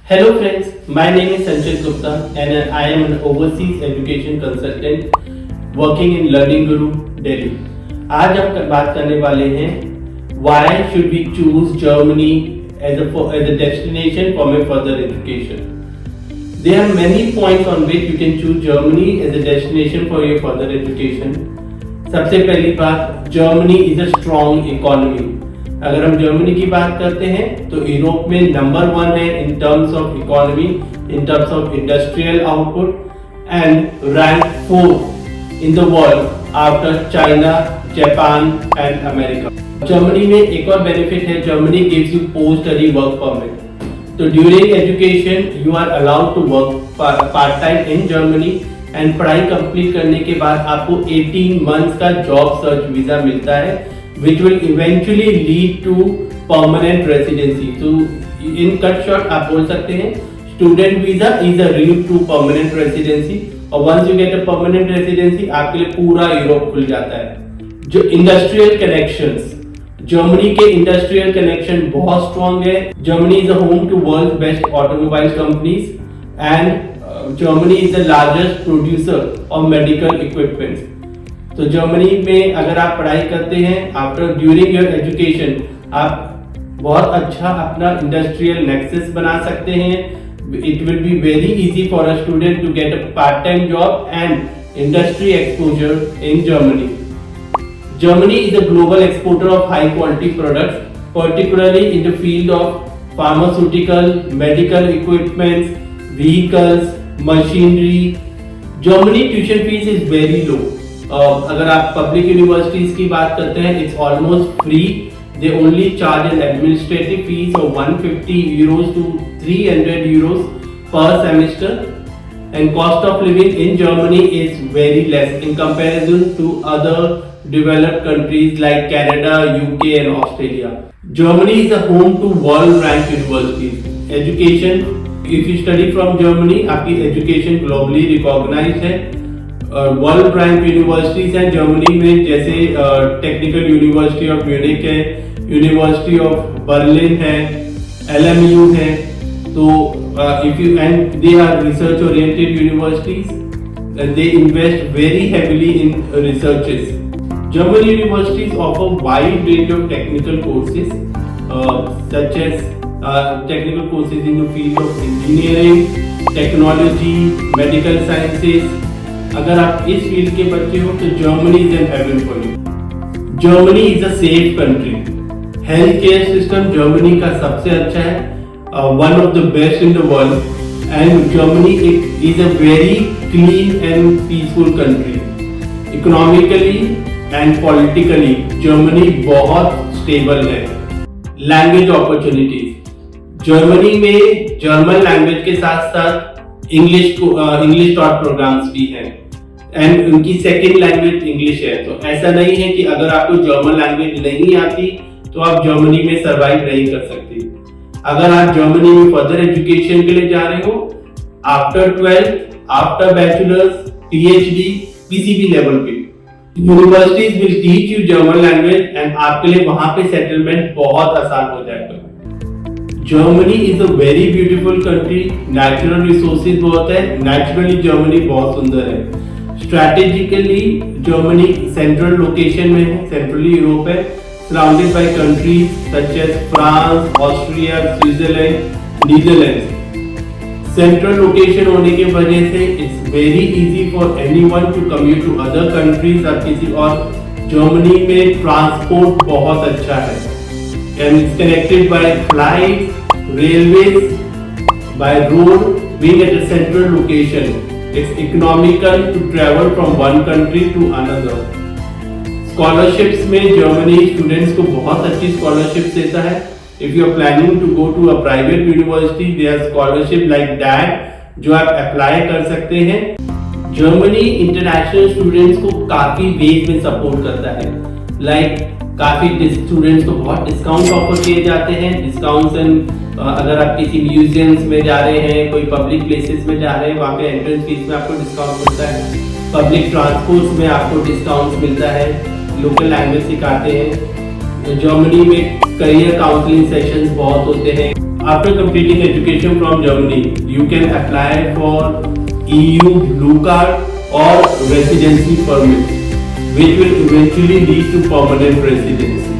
Hello friends, my name is Sanchit Gupta and I am an overseas education consultant working in Learning Guru, Delhi. आज हम बात करने वाले हैं Why should we choose Germany as a destination for my further education? There are many points on which you can choose Germany as a destination for your further education. सबसे पहली बात, Germany is a strong economy. अगर हम Germany की बात करते हैं तो यूरोप में नंबर 1 है in terms of economy, in terms of industrial output and rank 4 in the world after China, Japan and America. Germany में एक और बेनिफिट है, Germany gives you post study work permit. तो during education you are allowed to work part time in Germany and पढ़ाई complete करने के बाद आपको 18 मंथ्स का जॉब सर्च वीजा मिलता है which will eventually lead to permanent residency. So in cut short आप बोल सकते हैं student visa is a route to permanent residency और once you get a permanent residency आपके लिए पूरा यूरोप खुल जाता है। जो इंडस्ट्रियल कनेक्शंस, जर्मनी के इंडस्ट्रियल कनेक्शन बहुत स्ट्रॉन्ग है। Germany is a home to world best automobile companies and Germany is the largest producer of medical equipments. तो जर्मनी में अगर आप पढ़ाई करते हैं आफ्टर ड्यूरिंग योर एजुकेशन आप बहुत अच्छा अपना इंडस्ट्रियल नेक्सस बना सकते हैं। It will be very easy for a student to get a part time job and industry exposure in Germany. Germany is a global exporter of high quality products, particularly in the field of pharmaceutical, medical equipments, vehicles, machinery. Germany tuition fees is very low. अगर आप public universities की बात करते हैं it's almost free. They only charge N administrative fees of 150 euros to 300 euros per semester and cost of living in Germany is very less in comparison to other developed countries like Canada, UK and Australia. Germany is a home to world ranked universities. Education, if you study from Germany, आपकी education globally recognized है। World rank universities हैं Germany में, जैसे technical university of Munich है, university of Berlin है, LMU है। तो if you and they are research oriented universities, they invest very heavily in researches. German universities offer wide range of technical courses such as technical courses in the field of engineering, technology, medical sciences. अगर आप इस field के बच्चे हो तो Germany is an haven for you. Germany is a safe country. Health care system Germany का सबसे अच्छा है, one of the best in the world and Germany is a very clean and peaceful country. Economically and politically Germany बहुत stable है। Language opportunities, Germany में German language के साथ साथ इंग्लिश टॉट प्रोग्राम्स भी हैं एंड उनकी सेकंड लैंग्वेज इंग्लिश है। तो ऐसा नहीं है कि अगर आपको जर्मन लैंग्वेज नहीं आती तो आप जर्मनी में सरवाइव नहीं कर सकते। अगर आप जर्मनी में फर्दर एजुकेशन के लिए जा रहे हो after 12th, after bachelors, PhD, किसी भी लेवल पे, universities will teach you German language and आपके लिए वहां पे सेटलमेंट बहुत आसान हो जाएगा। Germany is a very beautiful country. Natural resources बहुत है, नेचुरली जर्मनी बहुत सुंदर है। स्ट्रैटेजिकली जर्मनी सेंट्रल लोकेशन में है, सेंट्रली यूरोप है, surrounded by countries such as France, Austria, Switzerland, Netherlands. Central location होने की वजह से it's very easy for anyone to commute to other countries और किसी और। जर्मनी में ट्रांसपोर्ट बहुत अच्छा है and it's connected by flights, railways, by road, being at a central location. It's economical to travel from one country to another. Scholarships में Germany students को बहुत अच्छी स्कॉलरशिप देता है। If you are planning to go to a private university, there are scholarship like that जो आप apply कर सकते हैं। जर्मनी इंटरनेशनल स्टूडेंट्स को काफी वेज में सपोर्ट करता है, लाइक काफी स्टूडेंट्स को बहुत डिस्काउंट ऑफर किए जाते हैं। डिस्काउंट्स एंड अगर आप किसी म्यूजियम्स में जा रहे हैं, कोई पब्लिक प्लेसेस में जा रहे हैं, वहाँ पे एंट्रेंस फीस में आपको डिस्काउंट मिलता है। पब्लिक ट्रांसपोर्ट में आपको डिस्काउंट मिलता है। लोकल लैंग्वेज सिखाते हैं। जर्मनी में करियर काउंसलिंग सेशंस बहुत होते हैं। after completing education from Germany, you can apply for EU Blue Card or residency permit, which will eventually lead to permanent residency.